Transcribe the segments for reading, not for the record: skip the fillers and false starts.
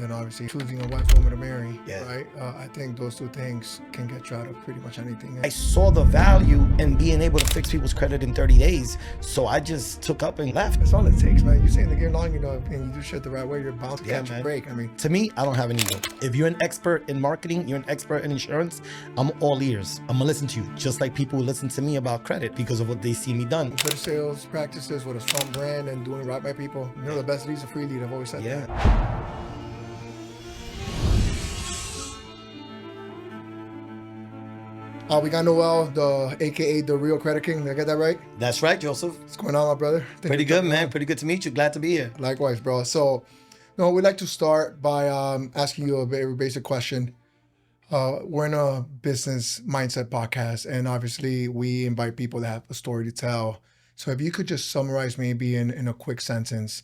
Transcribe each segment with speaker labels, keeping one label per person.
Speaker 1: then obviously choosing a wife woman to marry,
Speaker 2: Yeah.
Speaker 1: right? I think those two things can get you out of pretty much anything.
Speaker 2: I saw the value in being able to fix people's credit in 30 days. So I just took up and left.
Speaker 1: That's all it takes, man. You stay in the game long, and you do shit the right way, you're bound to catch a
Speaker 2: man.
Speaker 1: break. I mean,
Speaker 2: To me, I don't have an ego. If you're an expert in marketing, you're an expert in insurance, I'm all ears. I'm gonna listen to you, just like people who listen to me about credit because of what they see me done.
Speaker 1: good sales practices with a strong brand and doing right by people. You know, the best lead's a free lead. I've always said that. We got Noel, aka the real Credit King. Did I get that right?
Speaker 2: That's right, Joseph.
Speaker 1: What's going on, my brother?
Speaker 2: Pretty good, man. Pretty good to meet you. Glad to be here.
Speaker 1: Likewise, bro. So, we'd like to start by asking you a very basic question. We're in a business mindset podcast, and obviously we invite people that have a story to tell. So if you could just summarize maybe in a quick sentence,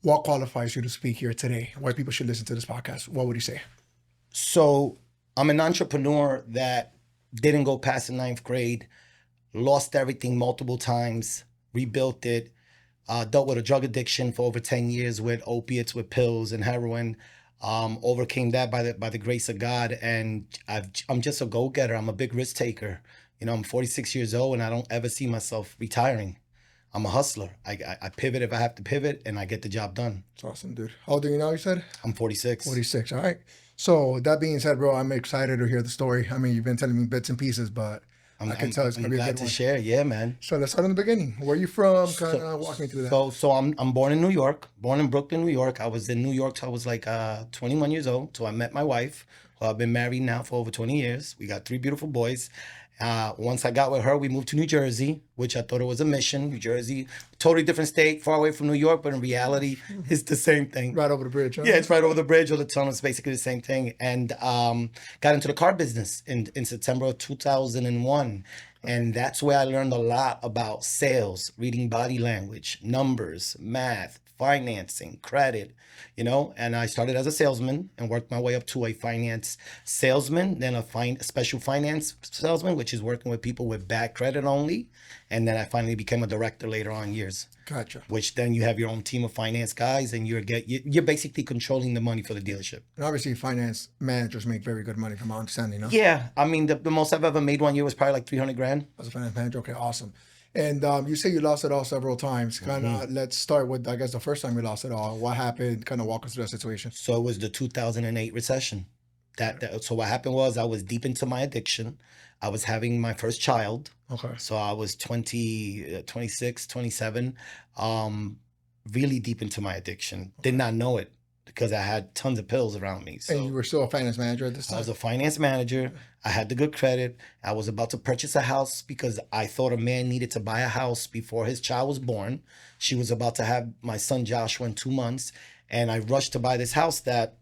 Speaker 1: what qualifies you to speak here today? Why people should listen to this podcast? What would you say?
Speaker 2: So I'm an entrepreneur that didn't go past the 9th grade, lost everything multiple times, rebuilt it, dealt with a drug addiction for over 10 years with opiates, with pills and heroin. Overcame that by the grace of God, and I'm just a go-getter. I'm a big risk taker. You know, I'm 46 years old, and I don't ever see myself retiring. I'm a hustler. I pivot if I have to pivot, and I get the job done.
Speaker 1: That's awesome, dude. How old are you now, you said?
Speaker 2: I'm 46.
Speaker 1: 46, all right. So that being said, bro, I'm excited to hear the story. I mean, you've been telling me bits and pieces, but I can tell it's going to be a good one.
Speaker 2: Glad to share. Yeah, man.
Speaker 1: So let's start in the beginning. Where are you from? Kind of walk me through that.
Speaker 2: So I'm born in New York, born in Brooklyn, New York. I was in New York till I was like 21 years old. So I met my wife, who I've been married now for over 20 years. We got 3 beautiful boys. Once I got with her, we moved to New Jersey, which I thought it was a mission. New Jersey, totally different state, far away from New York, but in reality, it's the same thing.
Speaker 1: Right over the bridge, huh?
Speaker 2: Yeah, it's right over the bridge or the tunnel. It's basically the same thing. And got into the car business in September of 2001. And that's where I learned a lot about sales, reading body language, numbers, math, financing, credit, you know. And I started as a salesman and worked my way up to a finance salesman, then a special finance salesman, which is working with people with bad credit only. And then I finally became a director later on in years.
Speaker 1: Gotcha.
Speaker 2: Which then you have your own team of finance guys, and you're basically controlling the money for the dealership.
Speaker 1: And obviously, finance managers make very good money, from my understanding, no?
Speaker 2: Yeah, I mean, the most I've ever made one year was probably like 300 grand.
Speaker 1: As a finance manager, okay, awesome. And you say you lost it all several times. Kind of, let's start with, I guess, the first time you lost it all. What happened? Kind of walk us through that situation.
Speaker 2: So it was the 2008 recession. So what happened was I was deep into my addiction. I was having my first child.
Speaker 1: Okay.
Speaker 2: So I was 26, 27, really deep into my addiction. Did not know it because I had tons of pills around me. So
Speaker 1: and you were still a finance manager at this time?
Speaker 2: I was a finance manager. I had the good credit. I was about to purchase a house because I thought a man needed to buy a house before his child was born. She was about to have my son Joshua in 2 months. And I rushed to buy this house that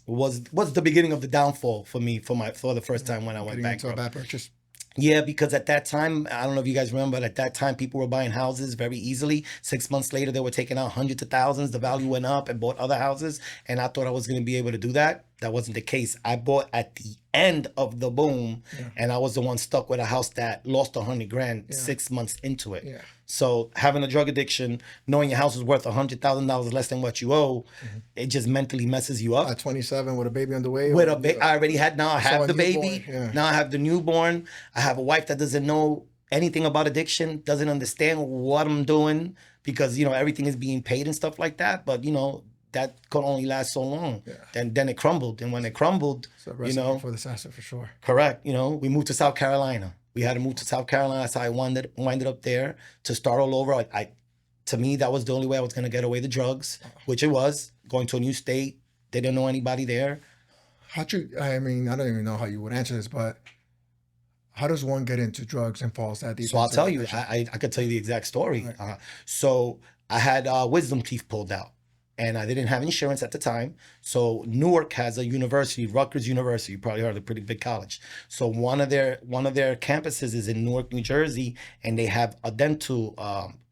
Speaker 2: was the beginning of the downfall for me for the first time when I went bankrupt.
Speaker 1: Into a bad purchase.
Speaker 2: Yeah, because at that time, I don't know if you guys remember, but at that time, people were buying houses very easily. 6 months later, they were taking out hundreds of thousands. The value went up and bought other houses. And I thought I was going to be able to do that. That wasn't the case. I bought at the end of the boom, and I was the one stuck with a house that lost 100 grand 6 months into it.
Speaker 1: Yeah.
Speaker 2: So having a drug addiction, knowing your house is worth $100,000 less than what you owe, it just mentally messes you up.
Speaker 1: At 27 with a baby on the way?
Speaker 2: With I already had, now I have the baby.
Speaker 1: Yeah.
Speaker 2: Now I have the newborn. I have a wife that doesn't know anything about addiction, doesn't understand what I'm doing because, you know, everything is being paid and stuff like that. But, you know, that could only last so long.
Speaker 1: Yeah.
Speaker 2: Then it crumbled. And when it crumbled,
Speaker 1: So
Speaker 2: you know.
Speaker 1: for disaster for sure.
Speaker 2: Correct. You know, we moved to South Carolina. We had to move to South Carolina. So I winded up there to start all over. To me, that was the only way I was going to get away the drugs, which it was. Going to a new state. They didn't know anybody there.
Speaker 1: I mean, I don't even know how you would answer this, but how does one get into drugs and falls that deep?
Speaker 2: So I'll tell you, I could tell you the exact story.
Speaker 1: Right.
Speaker 2: So I had wisdom teeth pulled out. And I didn't have insurance at the time. So Newark has a university, Rutgers University. You probably heard of a pretty big college. So one of their campuses is in Newark, New Jersey, and they have a dental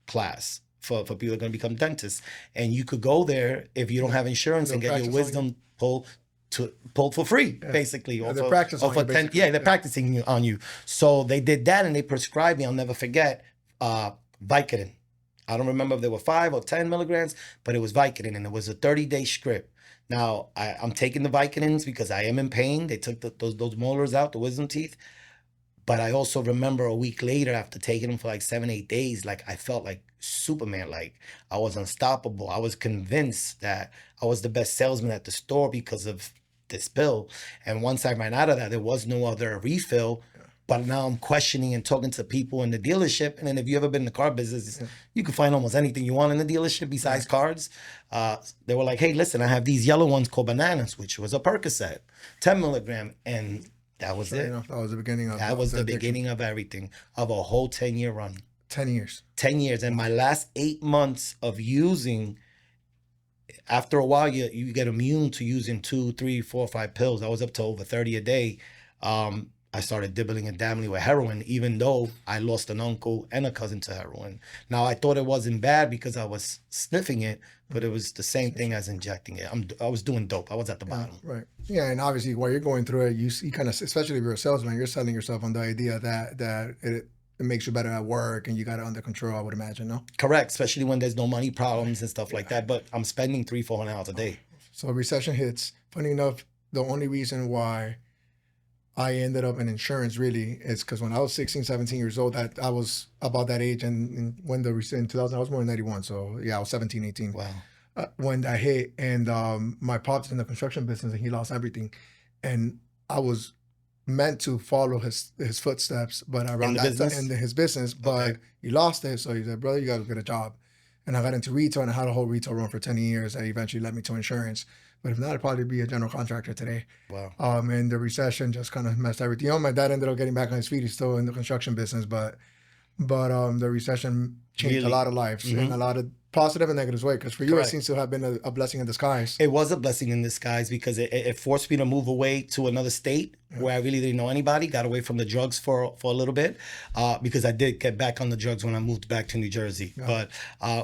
Speaker 2: class for people that are going to become dentists. And you could go there if you don't have insurance and get your wisdom pulled for free, basically.
Speaker 1: Yeah, they're practicing
Speaker 2: they're practicing on you. So they did that, and they prescribed me, I'll never forget, Vicodin. I don't remember if there were 5 or 10 milligrams, but it was Vicodin, and it was a 30-day script. Now I'm taking the Vicodins because I am in pain. They took those molars out, the wisdom teeth. But I also remember a week later, after taking them for like 7, 8 days, like I felt like Superman, like I was unstoppable. I was convinced that I was the best salesman at the store because of this pill. And once I ran out of that, there was no other refill. But now I'm questioning and talking to people in the dealership. And then if you ever been in the car business, you can find almost anything you want in the dealership besides cards. They were like, hey, listen, I have these yellow ones called bananas, which was a Percocet, 10 milligram. And that was it.
Speaker 1: That was the beginning of
Speaker 2: That was the
Speaker 1: addiction.
Speaker 2: beginning of everything, of a whole 10-year run.
Speaker 1: 10 years.
Speaker 2: 10 years. And my last 8 months of using, after a while, you get immune to using 2, 3, 4, 5 pills. I was up to over 30 a day. I started dibbling and dabbling with heroin, even though I lost an uncle and a cousin to heroin. Now, I thought it wasn't bad because I was sniffing it, but it was the same thing as injecting it. I was doing dope. I was at the bottom.
Speaker 1: Right. Yeah, and obviously while you're going through it, you kind of, especially if you're a salesman, you're selling yourself on the idea that it makes you better at work and you got it under control, I would imagine, no?
Speaker 2: Correct, especially when there's no money problems and stuff like that. But I'm spending $300-400 a day.
Speaker 1: So recession hits. Funny enough, the only reason why I ended up in insurance really is because when I was 16, 17 years old, that I was about that age, and when the in 2000, I was born in 91, so yeah, I was 17, 18.
Speaker 2: Wow.
Speaker 1: When that hit, and my pop's in the construction business, and he lost everything, and I was meant to follow his footsteps, but around that time in his business, but he lost it, so he said, brother, you got to get a job. And I got into retail, and I had a whole retail run for 10 years that eventually led me to insurance. But if not, I'd probably be a general contractor today.
Speaker 2: Wow.
Speaker 1: And the recession just kind of messed everything up. My dad ended up getting back on his feet. He's still in the construction business, but the recession changed a lot of lives in a lot of positive and negative ways. Because for you, it seems to have been a blessing in disguise.
Speaker 2: It was a blessing in disguise because it forced me to move away to another state where I really didn't know anybody. Got away from the drugs for a little bit because I did get back on the drugs when I moved back to New Jersey. But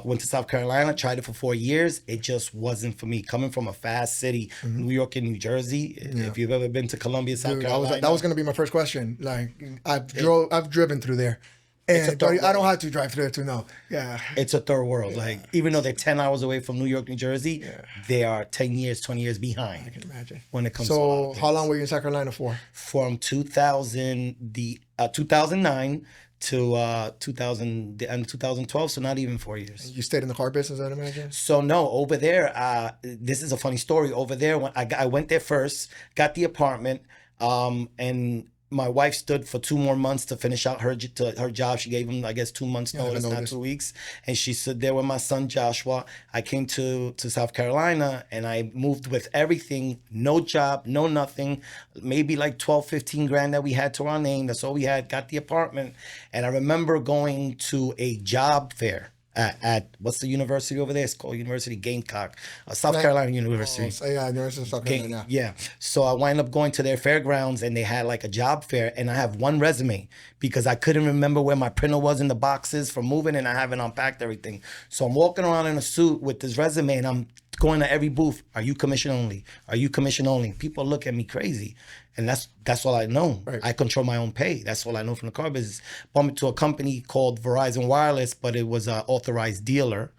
Speaker 2: went to South Carolina, tried it for 4 years. It just wasn't for me. Coming from a fast city, New York and New Jersey. If you've ever been to Columbia, South Carolina,
Speaker 1: that was going to be my first question. Like I've driven through there. And I don't have to drive through it to know. Yeah.
Speaker 2: It's a third world. Like, even though they're 10 hours away from New York, New Jersey, they are 10 years, 20 years behind.
Speaker 1: I can imagine.
Speaker 2: When it comes to
Speaker 1: So how long were you in South Carolina for?
Speaker 2: From 2009 to 2000, the end of 2012, so not even 4 years.
Speaker 1: You stayed in the car business, I'd imagine?
Speaker 2: So no, over there, this is a funny story. Over there, when I went there first, got the apartment, and my wife stood for 2 more months to finish out her job. She gave him, I guess, 2 months notice, not 2 weeks. And she stood there with my son, Joshua. I came to South Carolina and I moved with everything. No job, no nothing. Maybe like 12, 15 grand that we had to our name. That's all we had. Got the apartment. And I remember going to a job fair at what's the university over there? It's called University Gamecock, South Carolina University.
Speaker 1: University of South Carolina.
Speaker 2: Yeah. So I wind up going to their fairgrounds and they had like a job fair, and I have one resume because I couldn't remember where my printer was in the boxes for moving, and I haven't unpacked everything. So I'm walking around in a suit with this resume, and I'm going to every booth. Are you commission only? Are you commission only? People look at me crazy. And that's all I know. Right. I control my own pay. That's all I know from the car business. Bumped me to a company called Verizon Wireless, but it was an authorized dealer.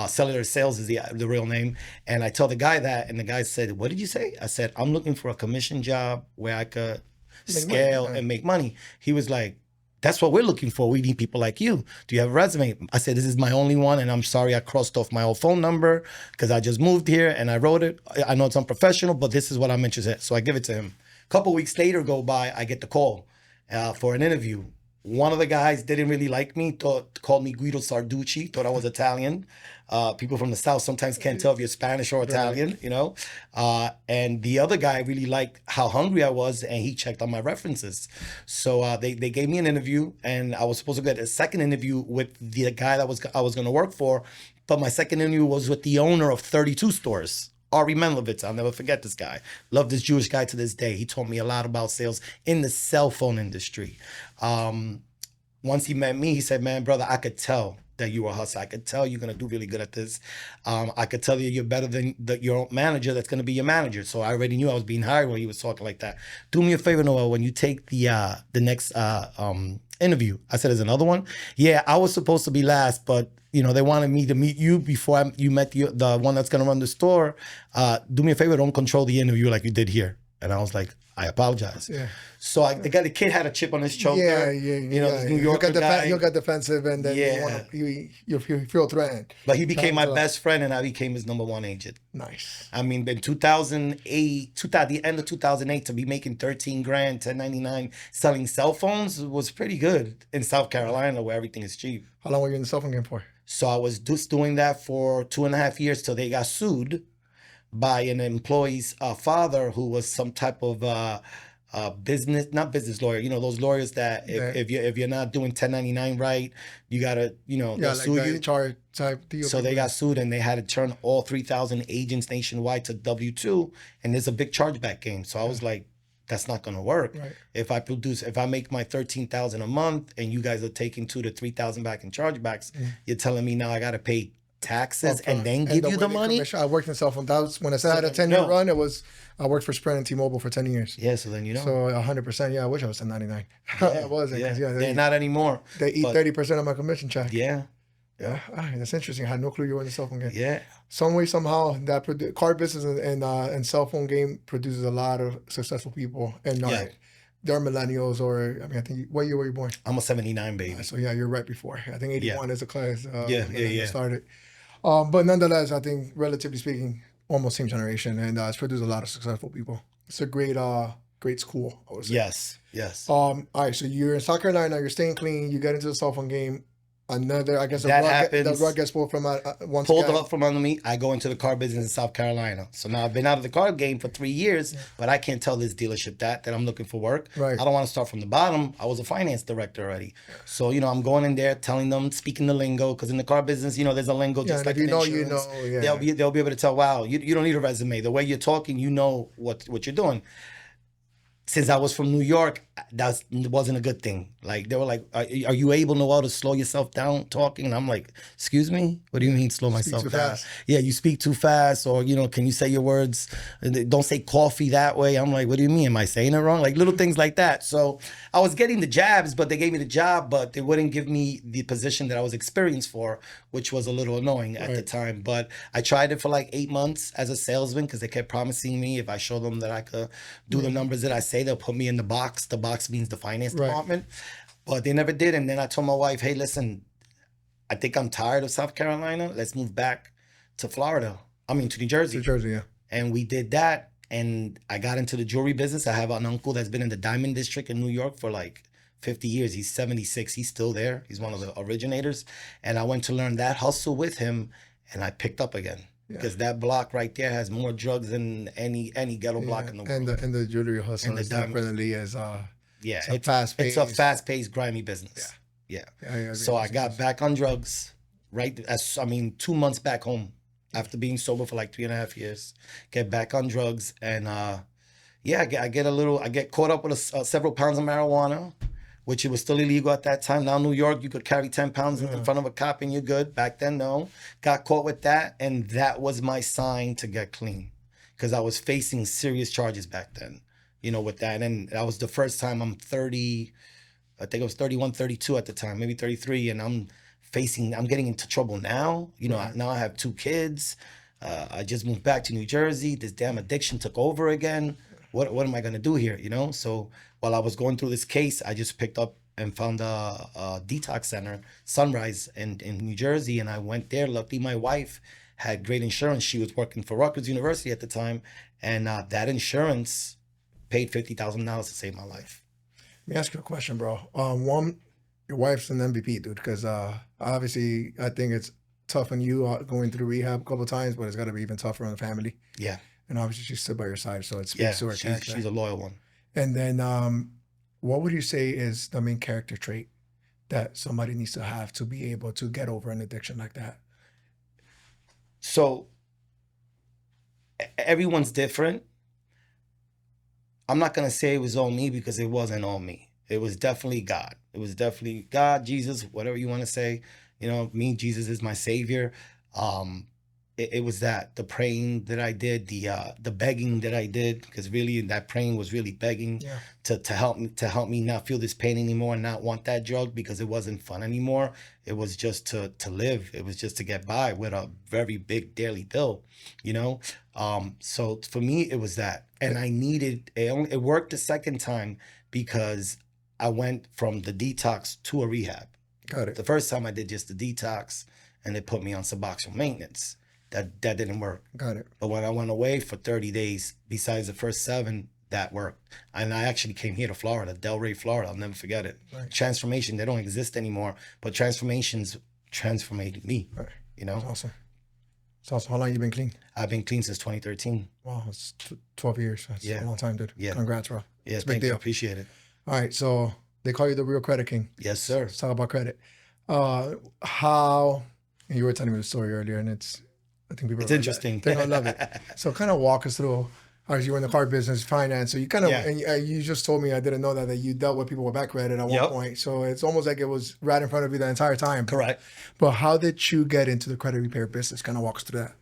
Speaker 2: Cellular Sales is the real name. And I tell the guy that, and the guy said, what did you say? I said, I'm looking for a commission job where I could scale and make money. He was like, that's what we're looking for. We need people like you. Do you have a resume? I said, this is my only one, and I'm sorry I crossed off my old phone number because I just moved here and I wrote it. I know it's unprofessional, but this is what I'm interested in. So I give it to him. A couple weeks later go by, I get the call for an interview. One of the guys didn't really like me, called me Guido Sarducci, thought I was Italian. People from the South sometimes can't tell if you're Spanish or Italian, you know. And the other guy really liked how hungry I was, and he checked on my references. So they gave me an interview, and I was supposed to get a second interview with the guy that I was going to work for. But my second interview was with the owner of 32 stores. Ari Menlovitz, I'll never forget this guy. Love this Jewish guy to this day. He taught me a lot about sales in the cell phone industry. Once he met me, he said, man, brother, I could tell that you were a hustler. I could tell you're going to do really good at this. I could tell you're better than your manager that's going to be your manager. So I already knew I was being hired when he was talking like that. Do me a favor, Noel, when you take the next interview. I said, there's another one? Yeah, I was supposed to be last, but they wanted me to meet you before you met the one that's going to run the store. Do me a favor, don't control the interview like you did here. And I was like, I apologize.
Speaker 1: Yeah.
Speaker 2: So the kid had a chip on his shoulder. This New Yorker guy.
Speaker 1: He'll get defensive, and then you feel threatened.
Speaker 2: But he became my best friend, and I became his number one agent.
Speaker 1: Nice.
Speaker 2: I mean, in 2008, the end of 2008, to be making 13 grand, 1099, selling cell phones was pretty good in South Carolina, where everything is cheap.
Speaker 1: How long were you in the cell phone game for?
Speaker 2: So I was just doing that for 2.5 years till they got sued by an employee's father, who was some type of not business lawyer. Those lawyers that if you're not doing 1099 right, you gotta they'll sue you.
Speaker 1: HR type deal.
Speaker 2: So they got sued, and they had to turn all 3,000 agents nationwide to W-2, and there's a big chargeback game. So I was like, that's not gonna work.
Speaker 1: Right.
Speaker 2: If I make my $13,000 a month, and you guys are taking $2,000 to $3,000 back in chargebacks, you're telling me now I gotta pay taxes and then give you the money?
Speaker 1: I worked in cell phone. That was when I said I had a 10-year run. I worked for Sprint and T-Mobile for 10 years.
Speaker 2: Yeah, so then
Speaker 1: So 100%. Yeah, I wish I was 1099. I wasn't.
Speaker 2: Yeah, they're not anymore.
Speaker 1: They eat 30% of my commission check.
Speaker 2: Yeah.
Speaker 1: That's interesting. I had no clue you were in the cell phone game.
Speaker 2: Yeah.
Speaker 1: Some way, somehow, that car business and cell phone game produces a lot of successful people. And they're millennials, or I think what year were you born?
Speaker 2: I'm a 79 baby.
Speaker 1: So yeah, you're right before. I think 81 is a class. Started. But nonetheless, I think relatively speaking, almost same generation, and it's produced a lot of successful people. It's a great school, I would say.
Speaker 2: Yes.
Speaker 1: All right, so you're in South Carolina. You're staying clean. You get into the cell phone game. I guess the rug gets pulled from once
Speaker 2: pulled up from under me. I go into the car business in South Carolina. So now I've been out of the car game for 3 years, but I can't tell this dealership that I'm looking for work.
Speaker 1: Right.
Speaker 2: I don't want to start from the bottom. I was a finance director already. So, I'm going in there telling them, speaking the lingo, because in the car business, there's a lingo just like in insurance. They'll be able to tell, wow, you don't need a resume. The way you're talking, you know what you're doing. Since I was from New York, that wasn't a good thing. Like, they were like, are you able, Noel, to slow yourself down talking? And I'm like, excuse me? What do you mean slow myself down?
Speaker 1: Fast.
Speaker 2: Yeah, you speak too fast, or, can you say your words? Don't say coffee that way. I'm like, what do you mean? Am I saying it wrong? Like little things like that. So I was getting the jabs, but they gave me the job, but they wouldn't give me the position that I was experienced for, which was a little annoying at the time. But I tried it for like 8 months as a salesman, because they kept promising me if I show them that I could do the numbers that I say, they'll put me in the box. The box means the finance department. But they never did. And then I told my wife, hey, listen, I think I'm tired of South Carolina. Let's move back to to New Jersey.
Speaker 1: Yeah.
Speaker 2: And we did that. And I got into the jewelry business. I have an uncle that's been in the Diamond District in New York for like 50 years. He's 76. He's still there. He's one of the originators. And I went to learn that hustle with him, and I picked up again. Because that block right there has more drugs than any ghetto block in the world.
Speaker 1: And the jewelry hustle is definitely it's
Speaker 2: a fast-paced, grimy business. Yeah. So I got back on drugs 2 months back home after being sober for like 3.5 years. Get back on drugs, and I get caught up with several pounds of marijuana, which it was still illegal at that time. Now, New York, you could carry 10 pounds in front of a cop and you're good. Back then, no. Got caught with that, and that was my sign to get clean, because I was facing serious charges back then, with that. And that was the first time. I'm 30, I think I was 31, 32 at the time, maybe 33, and I'm getting into trouble now. Now I have 2 kids. I just moved back to New Jersey. This damn addiction took over again. What am I going to do here, So while I was going through this case, I just picked up and found a detox center, Sunrise, in New Jersey, and I went there. Luckily, my wife had great insurance. She was working for Rutgers University at the time, and that insurance paid $50,000 to save my life.
Speaker 1: Let me ask you a question, bro. One, your wife's an MVP, dude, because obviously I think it's tough on you going through rehab a couple of times, but it's got to be even tougher on the family.
Speaker 2: Yeah.
Speaker 1: And obviously she stood by your side, so it speaks to her character.
Speaker 2: She's a loyal one.
Speaker 1: And then what would you say is the main character trait that somebody needs to have to be able to get over an addiction like that?
Speaker 2: So everyone's different. I'm not going to say it was all me, because it wasn't all me. It was definitely God. It was definitely God, Jesus, whatever you want to say. Me, Jesus is my savior. it was that, the praying that I did, the begging that I did, because really that praying was really begging
Speaker 1: Yeah.
Speaker 2: to help me not feel this pain anymore and not want that drug, because it wasn't fun anymore. It was just to live. It was just to get by with a very big daily bill, you know. So for me it was that, and I needed it. It worked the second time because I went from the detox to a rehab.
Speaker 1: Got it.
Speaker 2: The first time I did just the detox, and they put me on Suboxone maintenance. That didn't work.
Speaker 1: Got it.
Speaker 2: But when I went away for 30 days, besides the first 7, that worked. And I actually came here to Florida, Delray, Florida. I'll never forget it.
Speaker 1: Right.
Speaker 2: Transformation, they don't exist anymore, but transformations transformed me.
Speaker 1: Right.
Speaker 2: You know,
Speaker 1: That's awesome. It's awesome. How long you been clean?
Speaker 2: I've been clean since 2013.
Speaker 1: Wow, it's 12 years. That's
Speaker 2: Yeah.
Speaker 1: a long time, dude.
Speaker 2: Yeah.
Speaker 1: Congrats, bro.
Speaker 2: Yeah,
Speaker 1: It's a big
Speaker 2: thank you.
Speaker 1: deal.
Speaker 2: Appreciate it.
Speaker 1: All right, so they call you the real credit king.
Speaker 2: Yes, sir.
Speaker 1: Let's talk about credit. How, and you were telling me the story earlier, and I think people
Speaker 2: It's interesting.
Speaker 1: They're gonna love it. So kind of walk us through. As you were in the car business, finance. So you kind of,
Speaker 2: Yeah.
Speaker 1: and you just told me, I didn't know that you dealt with people with bad credit at one
Speaker 2: Yep.
Speaker 1: point. So it's almost like it was right in front of you the entire time.
Speaker 2: Correct.
Speaker 1: But how did you get into the credit repair business? Kind of walk us through that.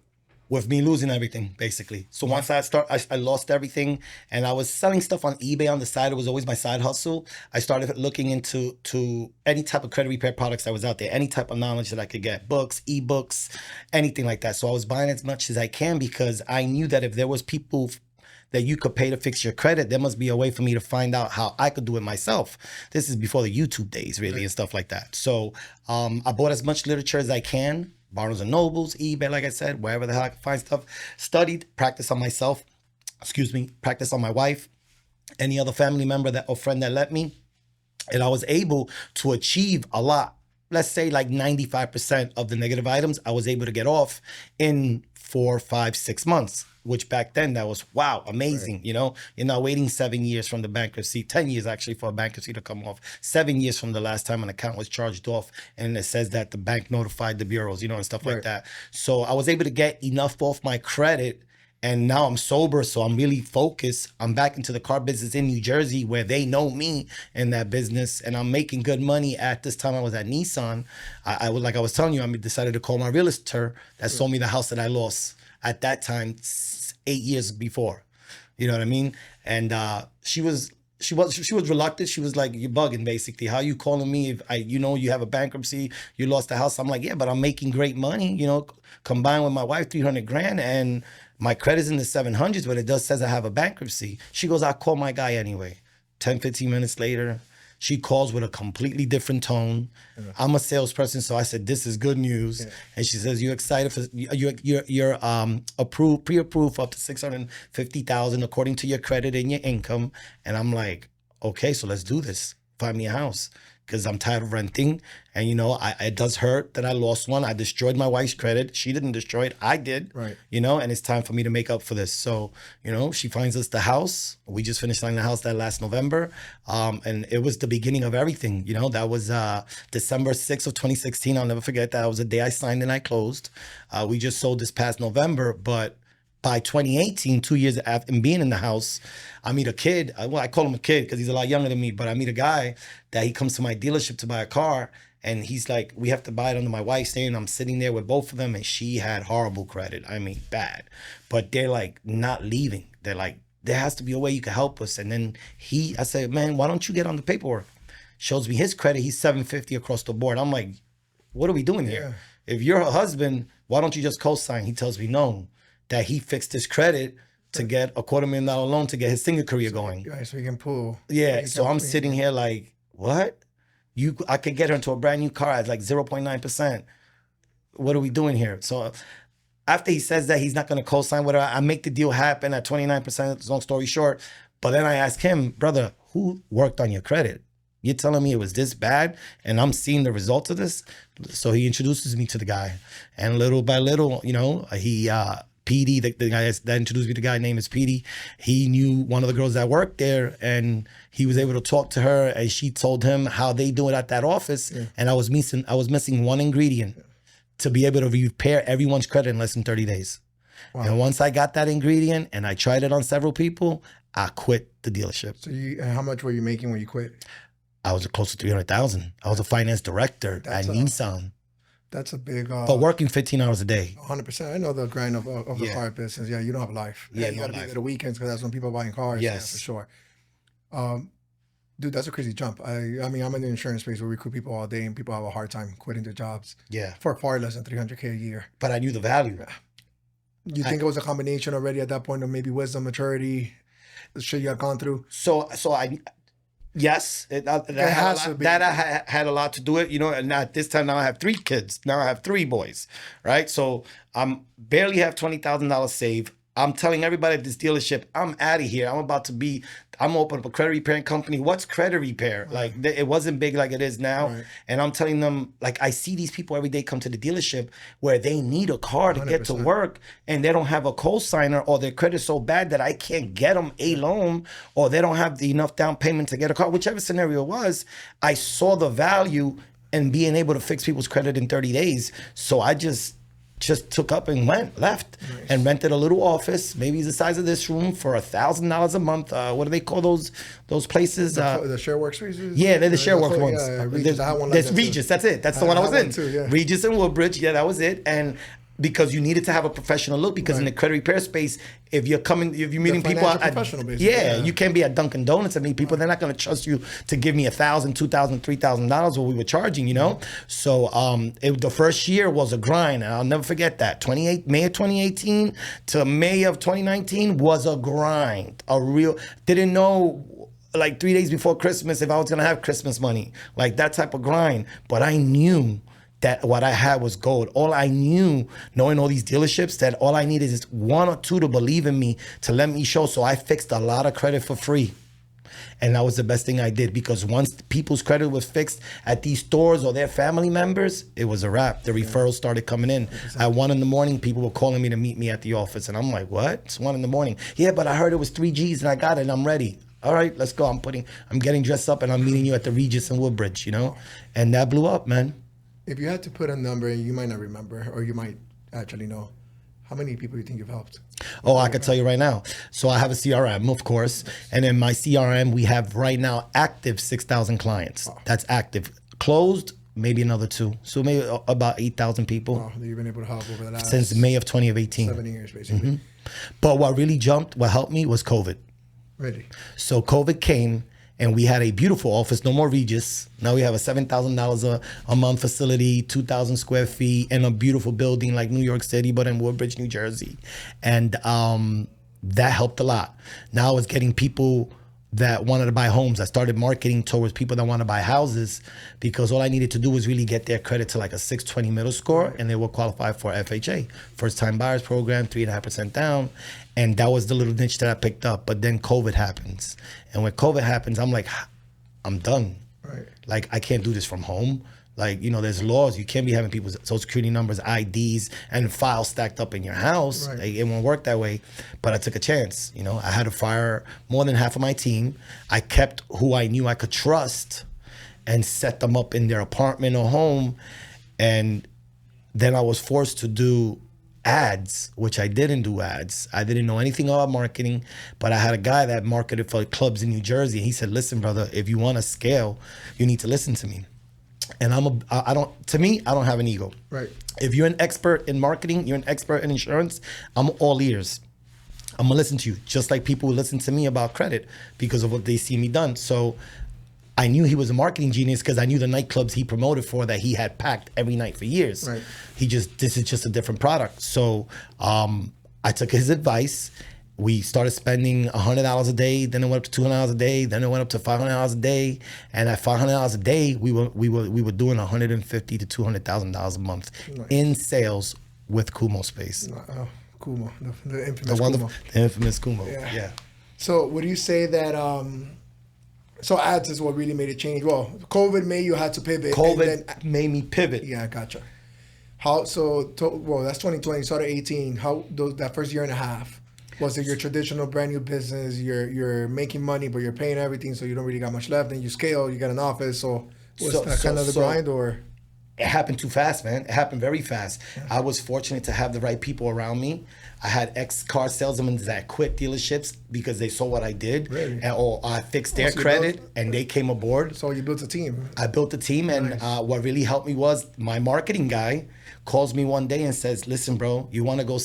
Speaker 2: With me losing everything, basically. So once I lost everything, and I was selling stuff on eBay on the side. It was always my side hustle. I started looking into any type of credit repair products that was out there, any type of knowledge that I could get, books, ebooks, anything like that. So I was buying as much as I can, because I knew that if there was people that you could pay to fix your credit, there must be a way for me to find out how I could do it myself. This is before the YouTube days, really, and stuff like that. So I bought as much literature as I can, Barnes and Nobles, eBay, like I said, wherever the hell I could find stuff. Studied, practiced on myself, practiced on my wife, any other family member or friend that let me. And I was able to achieve a lot. Let's say like 95% of the negative items I was able to get off in 4, 5, 6 months, which back then that was, wow, amazing. Right. You know, you're not waiting 7 years from the bankruptcy, 10 years actually for a bankruptcy to come off, 7 years from the last time an account was charged off. And it says that the bank notified the bureaus, you know, and stuff like that. So I was able to get enough off my credit. And now I'm sober, so I'm really focused. I'm back into the car business in New Jersey, where they know me in that business, and I'm making good money. At this time, I was at Nissan. I was telling you, I decided to call my realtor that sold me the house that I lost at that time 8 years before. You know what I mean? And she was reluctant. She was like, "You're bugging, basically. How you calling me if you have a bankruptcy, you lost the house?" I'm like, "Yeah, but I'm making great money, combined with my wife, 300 grand, and my credit's in the 700s, but it says I have a bankruptcy." She goes, "I'll call my guy anyway." 10, 15 minutes later, she calls with a completely different tone. Yeah. I'm a salesperson, so I said, "This is good news." Yeah. And she says, "You excited for you're pre-approved for up to $650,000 according to your credit and your income." And I'm like, "Okay, so let's do this. Find me a house." Because I'm tired of renting. And, it does hurt that I lost one. I destroyed my wife's credit. She didn't destroy it. I did. Right. And it's time for me to make up for this. So, she finds us the house. We just finished selling the house that last November. And it was the beginning of everything. That was December 6th of 2016. I'll never forget that. It was the day I signed and I closed. We just sold this past November, but by 2018, 2 years after being in the house, I meet a kid. I call him a kid because he's a lot younger than me, but I meet a guy that he comes to my dealership to buy a car. And he's like, "We have to buy it under my wife's name." And I'm sitting there with both of them, and she had horrible credit. I mean, bad. But they're like not leaving. They're like, "There has to be a way you can help us." And then I said, "Man, why don't you get on the paperwork?" Shows me his credit. He's 750 across the board. I'm like, "What are we doing here? If you're her husband, why don't you just co-sign?" He tells me no, that he fixed his credit to get a $250,000 loan to get his singer career going.
Speaker 1: Right, so he can pull.
Speaker 2: Yeah, so I'm sitting here like, what? I could get her into a brand new car at like 0.9%. What are we doing here? So after he says that he's not going to co-sign with her, I make the deal happen at 29%, long story short. But then I ask him, "Brother, who worked on your credit? You're telling me it was this bad and I'm seeing the results of this?" So he introduces me to the guy. And little by little, he... PD, the guy that introduced me to the guy, name is PD. He knew one of the girls that worked there, and he was able to talk to her, and she told him how they do it at that office. Yeah. And I was missing one ingredient to be able to repair everyone's credit in less than 30 days. Wow. And once I got that ingredient and I tried it on several people, I quit the dealership.
Speaker 1: So how much were you making when you quit?
Speaker 2: I was close to $300,000. I was a finance director at Nissan.
Speaker 1: That's a big
Speaker 2: but working 15 hours a day.
Speaker 1: 100%. I know the grind of the
Speaker 2: Yeah.
Speaker 1: car business. Yeah, you don't have life.
Speaker 2: Yeah,
Speaker 1: You
Speaker 2: no
Speaker 1: gotta be
Speaker 2: life.
Speaker 1: there the weekends because that's when people are buying cars. Yeah, for
Speaker 2: Yes.
Speaker 1: sure. Dude, that's a crazy jump. I mean, I'm in the insurance space where we recruit people all day and people have a hard time quitting their jobs
Speaker 2: Yeah.
Speaker 1: for far less than 300K a year.
Speaker 2: But I knew the value.
Speaker 1: You think it was a combination already at that point of maybe wisdom, maturity, the shit you had gone through?
Speaker 2: So yes, that had a lot to do it, you know. And at this time now I have 3 kids. Now I have 3 boys, right? So I'm barely have $20,000 saved. I'm telling everybody at this dealership, I'm out of here. I'm gonna open up a credit repairing company. What's credit repair? Like it wasn't big like it is now.
Speaker 1: Right.
Speaker 2: And I'm telling them, like, I see these people every day come to the dealership where they need a car to get to
Speaker 1: 100%.
Speaker 2: work and they don't have a co-signer, or their credit's so bad that I can't get them a loan, or they don't have enough down payment to get a car. Whichever scenario it was, I saw the value in being able to fix people's credit in 30 days. So I just took up and left and rented a little office, maybe the size of this room, for $1,000 a month. What do they call those places?
Speaker 1: The share workspaces?
Speaker 2: Yeah, they're the ShareWorks ones.
Speaker 1: Yeah, Regis. I had one like
Speaker 2: There's
Speaker 1: that too.
Speaker 2: Regis. That's it. That's the one I was
Speaker 1: had
Speaker 2: in.
Speaker 1: one too, yeah.
Speaker 2: Regis and Woodbridge. Yeah, that was it. And because you needed to have a professional look, because in the credit repair space, if you're meeting people
Speaker 1: financial professional, basically.
Speaker 2: yeah, you can't be at Dunkin' Donuts and meet people. They're not going to trust you to give me $1,000, $2,000, $3,000 what we were charging, you know. So the first year was a grind. I'll never forget that. May of 2018 to May of 2019 was a grind. Didn't know, like 3 days before Christmas, if I was gonna have Christmas money, like that type of grind. But I knew that what I had was gold. All I knew, knowing all these dealerships, that all I needed is 1 or 2 to believe in me, to let me show. So I fixed a lot of credit for free. And that was the best thing I did, because once people's credit was fixed at these stores or their family members, it was a wrap. The referrals started coming in. At 1 a.m, people were calling me to meet me at the office. And I'm like, what? It's 1 a.m. Yeah, but I heard it was 3 Gs and I got it and I'm ready. All right, let's go. I'm getting dressed up and I'm meeting you at the Regis in Woodbridge, you know? And that blew up, man.
Speaker 1: If you had to put a number, you might not remember, or you might actually know, how many people you think you've helped?
Speaker 2: Oh, I could tell you right now. So I have a CRM, of course. And in my CRM, we have right now active 6,000 clients. Oh. That's active. Closed, maybe another 2. So maybe about 8,000 people.
Speaker 1: Oh, that you've been able to help over the last...
Speaker 2: Since May of 2018.
Speaker 1: 7 years, basically. Mm-hmm.
Speaker 2: But what helped me was COVID.
Speaker 1: Really?
Speaker 2: So COVID came, and we had a beautiful office, no more Regis. Now we have a $7,000 a month facility, 2,000 square feet, and a beautiful building like New York City, but in Woodbridge, New Jersey. And that helped a lot. Now I was getting people that wanted to buy homes. I started marketing towards people that want to buy houses, because all I needed to do was really get their credit to like a 620 middle score, and they will qualify for FHA, first time buyers program, 3.5% down. And that was the little niche that I picked up. But then COVID happens. And when COVID happens, I'm like, I'm done.
Speaker 1: Right.
Speaker 2: Like, I can't do this from home. Like, you know, there's laws. You can't be having people's social security numbers, IDs, and files stacked up in your house.
Speaker 1: Right.
Speaker 2: Like, it won't work that way. But I took a chance. You know, I had to fire more than half of my team. I kept who I knew I could trust and set them up in their apartment or home. And then I was forced to do ads, which I didn't do ads. I didn't know anything about marketing, but I had a guy that marketed for clubs in New Jersey. He said, listen, brother, if you want to scale, you need to listen to me. And I don't have an ego.
Speaker 1: Right.
Speaker 2: If you're an expert in marketing, you're an expert in insurance, I'm all ears. I'm gonna listen to you, just like people will listen to me about credit because of what they see me done. So I knew he was a marketing genius because I knew the nightclubs he promoted for that he had packed every night for years.
Speaker 1: Right.
Speaker 2: This is just a different product. So I took his advice. We started spending $100 a day, then it went up to $200 a day, then it went up to $500 a day. And at $500 a day, we were doing $150,000 to $200,000 a month in sales with Kumo Space.
Speaker 1: Oh, Kumo, the infamous Kumo.
Speaker 2: The infamous Kumo, yeah.
Speaker 1: So would you say that, so ads is what really made it change? Well, COVID made you had to pivot.
Speaker 2: COVID made me pivot.
Speaker 1: Yeah, gotcha. That's 2020, you started 18. That first year and a half, was it your traditional brand new business? You're making money, but you're paying everything, so you don't really got much left. Then you scale, you get an office. So was that kind of the grind, or?
Speaker 2: it happened too fast, man. It happened very fast. I was fortunate to have the right people around me. I had ex-car salesmen that quit dealerships because they saw what I did.
Speaker 1: Really?
Speaker 2: Or I fixed their
Speaker 1: so you
Speaker 2: credit
Speaker 1: built-
Speaker 2: and they came aboard.
Speaker 1: So you built a team.
Speaker 2: I built a team, and what really helped me was my marketing guy calls me one day and says, listen, bro, you want to go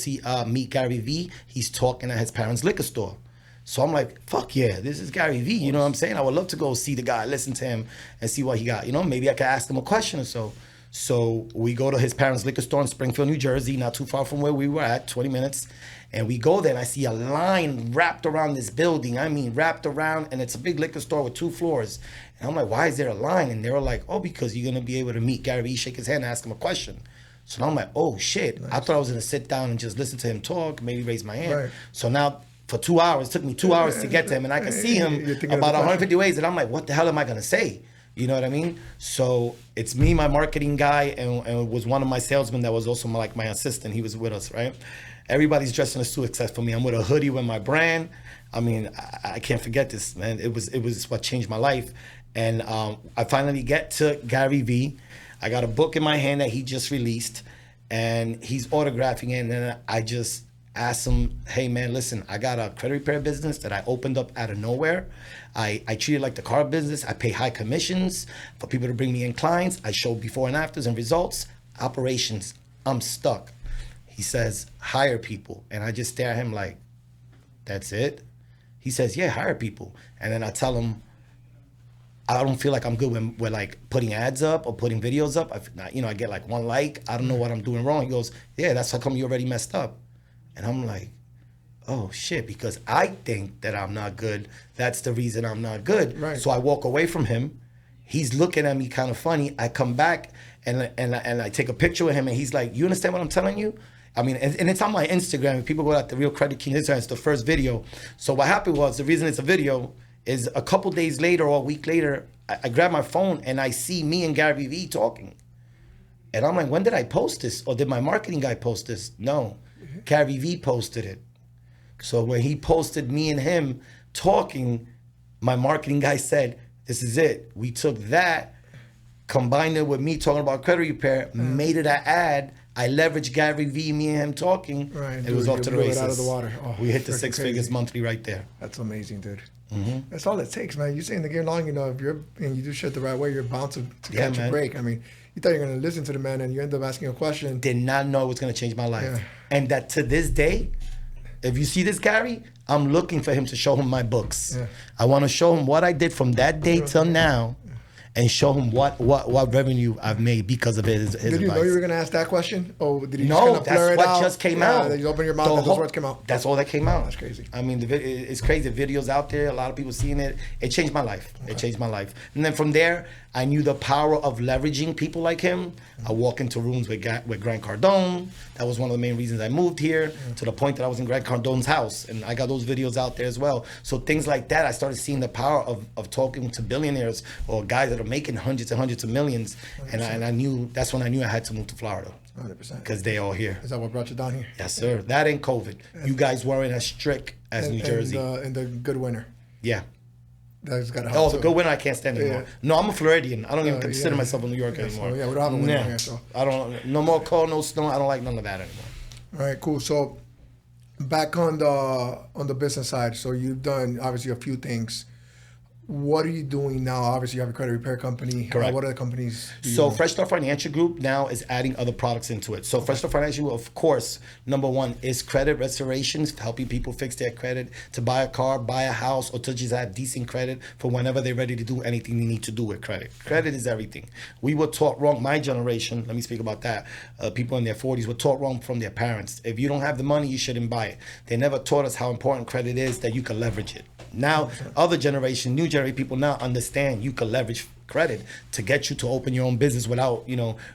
Speaker 2: meet Gary V? He's talking at his parents' liquor store. So I'm like, fuck yeah, this is Gary V. You know what I'm saying? I would love to go see the guy, listen to him, and see what he got. You know, maybe I could ask him a question or so. So we go to his parents' liquor store in Springfield, New Jersey, not too far from where we were at, 20 minutes. And we go there and I see a line wrapped around this building. I mean, wrapped around, and it's a big liquor store with 2 floors. And I'm like, why is there a line? And they were like, oh, because you're going to be able to meet Gary Vee, shake his hand, and ask him a question. So now I'm like, oh shit. Nice. I thought I was going to sit down and just listen to him talk, maybe raise my hand. Right. So now for 2 hours, it took me 2 hours to get to him, and I can see him about 150 ways. And I'm like, what the hell am I going to say? You know what I mean? So it's me, my marketing guy, and it was one of my salesmen that was also my assistant. He was with us, right? Everybody's dressed in a suit except for me. I'm with a hoodie with my brand. I mean, I can't forget this, man. It was what changed my life. And I finally get to Gary V. I got a book in my hand that he just released, and he's autographing it. And then I just asked him, hey man, listen, I got a credit repair business that I opened up out of nowhere. I treat it like the car business. I pay high commissions for people to bring me in clients. I show before and afters and results. Operations, I'm stuck. He says, hire people. And I just stare at him like, that's it? He says, yeah, hire people. And then I tell him, I don't feel like I'm good with like putting ads up or putting videos up. I get like 1 like. I don't know what I'm doing wrong. He goes, yeah, that's how come you already messed up. And I'm like, oh shit, because I think that I'm not good. That's the reason I'm not good.
Speaker 1: Right.
Speaker 2: So I walk away from him. He's looking at me kind of funny. I come back and I take a picture with him, and he's like, you understand what I'm telling you? I mean, and it's on my Instagram. People go out the Real Credit King Instagram. It's the first video. So what happened was, the reason it's a video is a couple days later or a week later, I grab my phone and I see me and Gary Vee talking. And I'm like, when did I post this? Or did my marketing guy post this? No, Gary Vee posted it. So when he posted me and him talking, my marketing guy said, this is it. We took that, combined it with me talking about credit repair, made it an ad. I leveraged Gary Vee, me and him talking.
Speaker 1: Right,
Speaker 2: it was off to the races.
Speaker 1: It out of the water. Oh,
Speaker 2: we hit the 6 figures monthly right there.
Speaker 1: That's amazing, dude. Mm-hmm. That's all it takes, man. You stay in the game long enough, and you do shit the right way, you're bound to catch a break. I mean, you thought you were going to listen to the man, and you end up asking a question.
Speaker 2: Did not know it was going to change my life. And that to this day, if you see this Gary, I'm looking for him to show him my books. I want to show him what I did from that day till now, and show him what revenue I've made because of his
Speaker 1: Did you
Speaker 2: advice.
Speaker 1: know you were going to ask that question? Oh, did you
Speaker 2: No,
Speaker 1: just kind of
Speaker 2: that's
Speaker 1: blur it
Speaker 2: what
Speaker 1: out?
Speaker 2: just came out.
Speaker 1: You open your mouth and those words came out.
Speaker 2: That's all that came out.
Speaker 1: That's crazy.
Speaker 2: I mean, it's crazy. The video's out there. A lot of people seeing it. It changed my life. Okay. It changed my life. And then from there, I knew the power of leveraging people like him. I walk into rooms with Grant Cardone. That was one of the main reasons I moved here, to the point that I was in Grant Cardone's house. And I got those videos out there as well. So things like that, I started seeing the power of talking to billionaires or guys that are making hundreds and hundreds of millions. And I knew, that's when I knew I had to move to Florida.
Speaker 1: 100%.
Speaker 2: Because they all here.
Speaker 1: Is that what brought you down here?
Speaker 2: Yes, sir. That ain't COVID. You guys weren't as strict as New Jersey.
Speaker 1: And the good winter.
Speaker 2: Yeah.
Speaker 1: That's got to help.
Speaker 2: The good winter I can't stand anymore. No, I'm a Floridian. I don't even consider myself a New Yorker anymore.
Speaker 1: So, we don't have a winter here, so.
Speaker 2: I don't. No more cold, no snow. I don't like none of that anymore.
Speaker 1: All right, cool. So back on the business side. So you've done obviously a few things. What are you doing now? Obviously, you have a credit repair company.
Speaker 2: Correct.
Speaker 1: What other companies?
Speaker 2: So Fresh Start Financial Group now is adding other products into it. So Fresh Start Financial Group, of course, number one is credit restorations, helping people fix their credit to buy a car, buy a house, or to just have decent credit for whenever they're ready to do anything they need to do with credit. Credit is everything. We were taught wrong. My generation, let me speak about that. People in their 40s were taught wrong from their parents. If you don't have the money, you shouldn't buy it. They never taught us how important credit is, that you can leverage it. Now, other generation, new generation people now understand you can leverage credit to get you to open your own business without,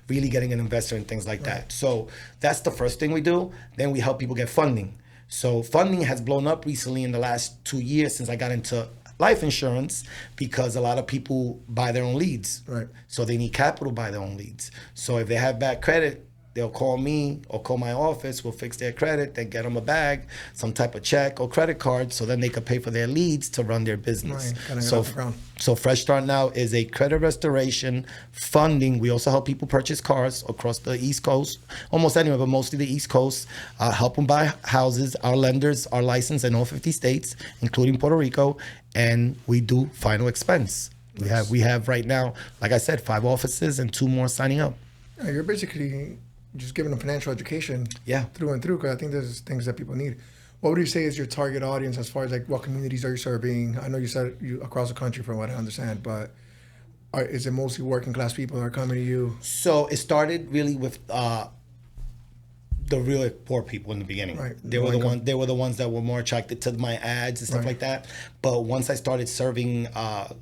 Speaker 2: really getting an investor and things like that. So that's the first thing we do. Then we help people get funding. So funding has blown up recently in the last 2 years since I got into life insurance, because a lot of people buy their own leads.
Speaker 1: Right.
Speaker 2: So they need capital to buy their own leads. So if they have bad credit, They'll call me or call my office. We'll fix their credit, then get them a bag, some type of check or credit card, so then they could pay for their leads to run their business.
Speaker 1: Right, kinda get
Speaker 2: So,
Speaker 1: off the ground.
Speaker 2: so Fresh Start Now is a credit restoration funding. We also help people purchase cars across the East Coast, almost anywhere, but mostly the East Coast. Help them buy houses. Our lenders are licensed in all 50 states, including Puerto Rico, and we do final expense. We have right now, like I said, 5 offices and 2 more signing up.
Speaker 1: Yeah, you're basically just giving them financial education
Speaker 2: Yeah.
Speaker 1: through and through, because I think there's things that people need. What would you say is your target audience as far as like what communities are you serving? I know you said you across the country from what I understand, but is it mostly working class people that are coming to you?
Speaker 2: So it started really with the really poor people in the beginning.
Speaker 1: Right.
Speaker 2: They were the ones that were more attracted to my ads and stuff
Speaker 1: Right.
Speaker 2: like that. But once I started serving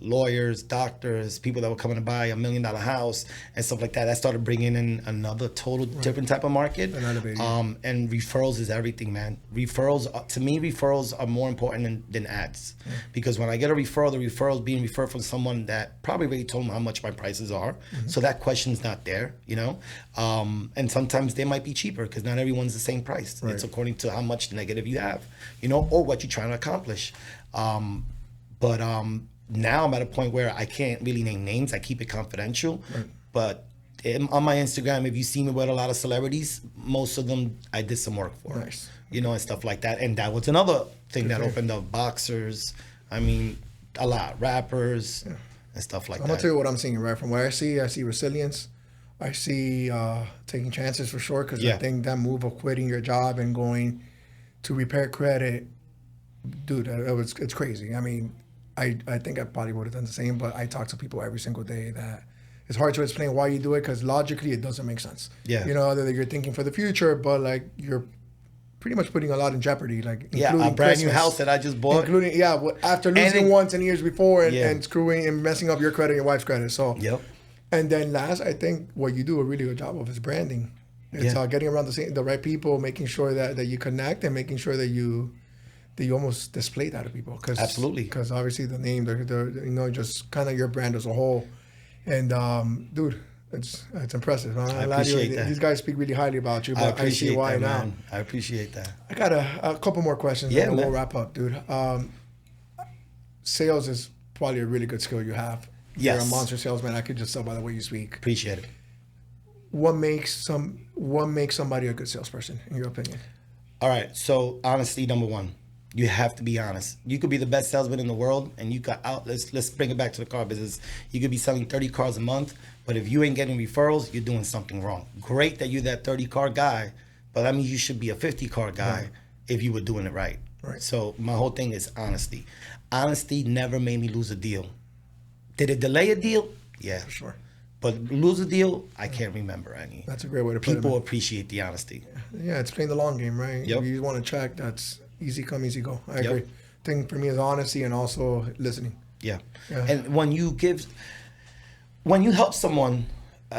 Speaker 2: lawyers, doctors, people that were coming to buy $1 million house and stuff like that, I started bringing in another total different type of market.
Speaker 1: And elevating.
Speaker 2: And referrals is everything, man. Referrals, to me, referrals are more important than ads. Because when I get a referral, the referral is being referred from someone that probably already told them how much my prices are. So that question's not there, you know? And sometimes they might be cheaper because not everyone's the same price.
Speaker 1: Right.
Speaker 2: It's according to how much negative you have, you know, or what you're trying to accomplish. But now I'm at a point where I can't really name names. I keep it confidential.
Speaker 1: Right.
Speaker 2: But on my Instagram, if you see me with a lot of celebrities, most of them I did some work for.
Speaker 1: Nice.
Speaker 2: You know, and stuff like that. And that was another thing
Speaker 1: Good
Speaker 2: that
Speaker 1: for you.
Speaker 2: opened up. Boxers, I mean, a lot. Rappers and stuff like
Speaker 1: I'm
Speaker 2: that.
Speaker 1: gonna tell you what I'm seeing, right? From what I see resilience. I see taking chances for sure, because I
Speaker 2: Yeah.
Speaker 1: think that move of quitting your job and going to repair credit, dude, it's crazy. I mean, I think I probably would have done the same, but I talk to people every single day that it's hard to explain why you do it, because logically it doesn't make sense.
Speaker 2: Yeah.
Speaker 1: You know, that you're thinking for the future, but like you're pretty much putting a lot in jeopardy, like
Speaker 2: Yeah, a
Speaker 1: including
Speaker 2: brand new
Speaker 1: Christmas,
Speaker 2: house that I just bought.
Speaker 1: including after losing
Speaker 2: then-
Speaker 1: once and years before and,
Speaker 2: Yeah.
Speaker 1: and screwing and messing up your credit, your wife's credit. So
Speaker 2: Yep.
Speaker 1: and then last, I think what you do a really good job of is branding. It's
Speaker 2: Yeah.
Speaker 1: getting around the right people, making sure that you connect, and making sure that you almost display that to people.
Speaker 2: Absolutely.
Speaker 1: Because obviously the name, you know, just kind of your brand as a whole. And dude, it's impressive.
Speaker 2: I appreciate that.
Speaker 1: These guys speak really highly about you,
Speaker 2: I
Speaker 1: but I
Speaker 2: appreciate
Speaker 1: see why
Speaker 2: that,
Speaker 1: now.
Speaker 2: man. I appreciate that.
Speaker 1: I got a couple more questions,
Speaker 2: Yeah,
Speaker 1: and then we'll
Speaker 2: man.
Speaker 1: wrap up, dude. Sales is probably a really good skill you have. You're a
Speaker 2: Yes.
Speaker 1: monster salesman. I could just tell by the way you speak.
Speaker 2: Appreciate it.
Speaker 1: What makes somebody a good salesperson in your opinion?
Speaker 2: All right. So honesty, number one. You have to be honest. You could be the best salesman in the world, and you got out. Let's bring it back to the car business. You could be selling 30 cars a month, but if you ain't getting referrals, you're doing something wrong. Great that you're that 30 car guy, but that means you should be a 50 car guy if you were doing it right.
Speaker 1: Right.
Speaker 2: So my whole thing is honesty. Honesty never made me lose a deal. Did it delay a deal? Yeah.
Speaker 1: For sure.
Speaker 2: But lose a deal, I can't remember any.
Speaker 1: That's a great way to put
Speaker 2: People
Speaker 1: it.
Speaker 2: appreciate the honesty.
Speaker 1: Yeah, it's playing the long game, right?
Speaker 2: Yep.
Speaker 1: You want to check. That's easy come, easy go. I
Speaker 2: Yep.
Speaker 1: agree. Thing for me is honesty and also listening.
Speaker 2: Yeah.
Speaker 1: Yeah.
Speaker 2: And when you help someone,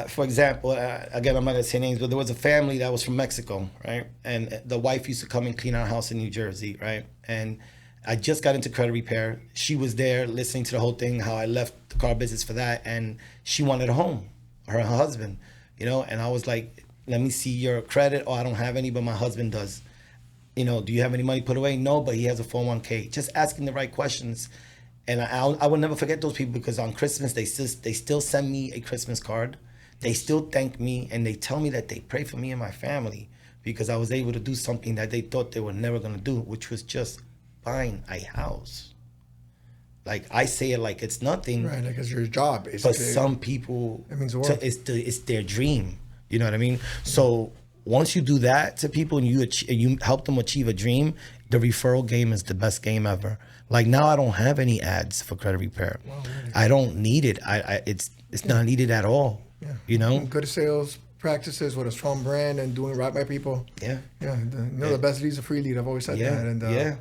Speaker 2: for example, again, I'm not gonna say names, but there was a family that was from Mexico, right? And the wife used to come and clean our house in New Jersey, right? And I just got into credit repair. She was there listening to the whole thing, how I left the car business for that, and she wanted a home, her husband, you know. And I was like, let me see your credit. Oh, I don't have any, but my husband does. You know, do you have any money put away? No, but he has a 401k. Just asking the right questions. And I will never forget those people, because on Christmas, they still send me a Christmas card. They still thank me, and they tell me that they pray for me and my family because I was able to do something that they thought they were never going to do, which was just buying a house. Like, I say it like it's nothing.
Speaker 1: Right, like it's your job.
Speaker 2: But
Speaker 1: Basically.
Speaker 2: some people,
Speaker 1: It means the world.
Speaker 2: it's their dream. You know what I mean? So once you do that to people and you help them achieve a dream, the referral game is the best game ever. Like, now I don't have any ads for credit repair.
Speaker 1: Wow, really?
Speaker 2: I don't need it. It's not needed at all.
Speaker 1: Yeah.
Speaker 2: You know?
Speaker 1: Good sales practices with a strong brand and doing right by people.
Speaker 2: Yeah.
Speaker 1: Yeah, the best lead's a free lead. I've always said
Speaker 2: Yeah,
Speaker 1: that. And
Speaker 2: yeah.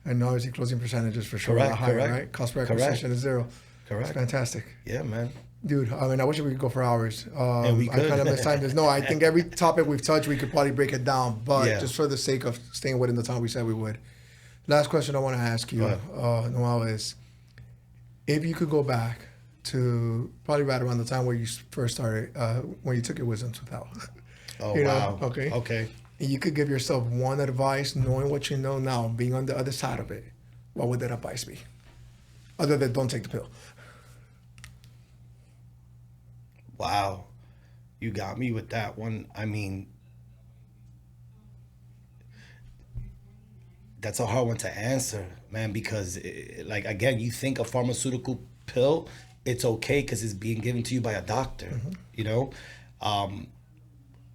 Speaker 1: And obviously closing percentages for sure
Speaker 2: Correct,
Speaker 1: are higher,
Speaker 2: correct.
Speaker 1: right? Cost per
Speaker 2: Correct.
Speaker 1: acquisition is zero.
Speaker 2: Correct.
Speaker 1: It's fantastic.
Speaker 2: Yeah, man.
Speaker 1: Dude, I mean, I wish we could go for hours.
Speaker 2: we
Speaker 1: I
Speaker 2: could.
Speaker 1: kind of miss time. No, I think every topic we've touched, we could probably break it down. But
Speaker 2: Yeah.
Speaker 1: just for the sake of staying within the time we said we would. Last question I want to ask you, Noel, is if you could go back to probably right around the time where you first started, when you took your wisdom tooth out.
Speaker 2: Oh,
Speaker 1: You know,
Speaker 2: wow.
Speaker 1: okay.
Speaker 2: Okay.
Speaker 1: And you could give yourself one advice, knowing what you know now, being on the other side of it. What would that advice be? Other than don't take the pill.
Speaker 2: Wow. You got me with that one. I mean, that's a hard one to answer, man, because like again, you think a pharmaceutical pill, it's okay because it's being given to you by a doctor, you know. Um,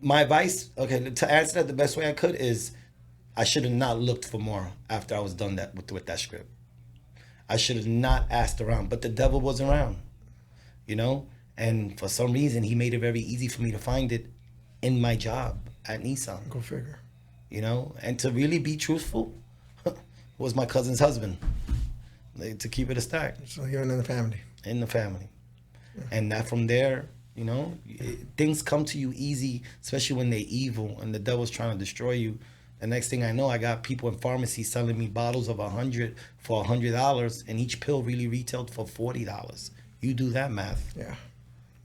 Speaker 2: my advice, okay, to answer that the best way I could is, I should have not looked for more after I was done that with that script. I should have not asked around, but the devil was around, you know, and for some reason he made it very easy for me to find it in my job at Nissan,
Speaker 1: Go figure.
Speaker 2: you know, and to really be truthful, was my cousin's husband, like, to keep it a stack
Speaker 1: So you're in the family.
Speaker 2: in the family. And that from there, you know, things come to you easy, especially when they're evil and the devil's trying to destroy you. The next thing I know, I got people in pharmacies selling me bottles of 100 for $100, and each pill really retailed for $40. You do that math.
Speaker 1: Yeah.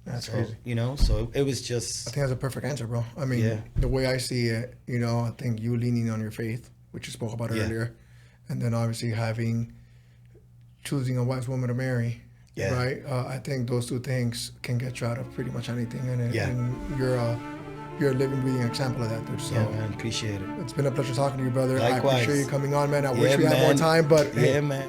Speaker 1: That's
Speaker 2: So,
Speaker 1: crazy.
Speaker 2: you know, so it was
Speaker 1: I
Speaker 2: just,
Speaker 1: think that's a perfect answer, bro. I mean,
Speaker 2: Yeah.
Speaker 1: the way I see it, you know, I think you leaning on your faith, which you spoke about
Speaker 2: Yeah.
Speaker 1: earlier, and then obviously choosing a wise woman to marry,
Speaker 2: Yeah.
Speaker 1: right? I think those two things can get you out of pretty much anything, and,
Speaker 2: Yeah.
Speaker 1: and you're a living, breathing example of that, dude. So
Speaker 2: yeah, man, appreciate it.
Speaker 1: it's been a pleasure talking to you, brother. I
Speaker 2: Likewise.
Speaker 1: appreciate you coming on, man. I
Speaker 2: Yeah,
Speaker 1: wish we had more
Speaker 2: man.
Speaker 1: time, but hey,
Speaker 2: Yeah, man.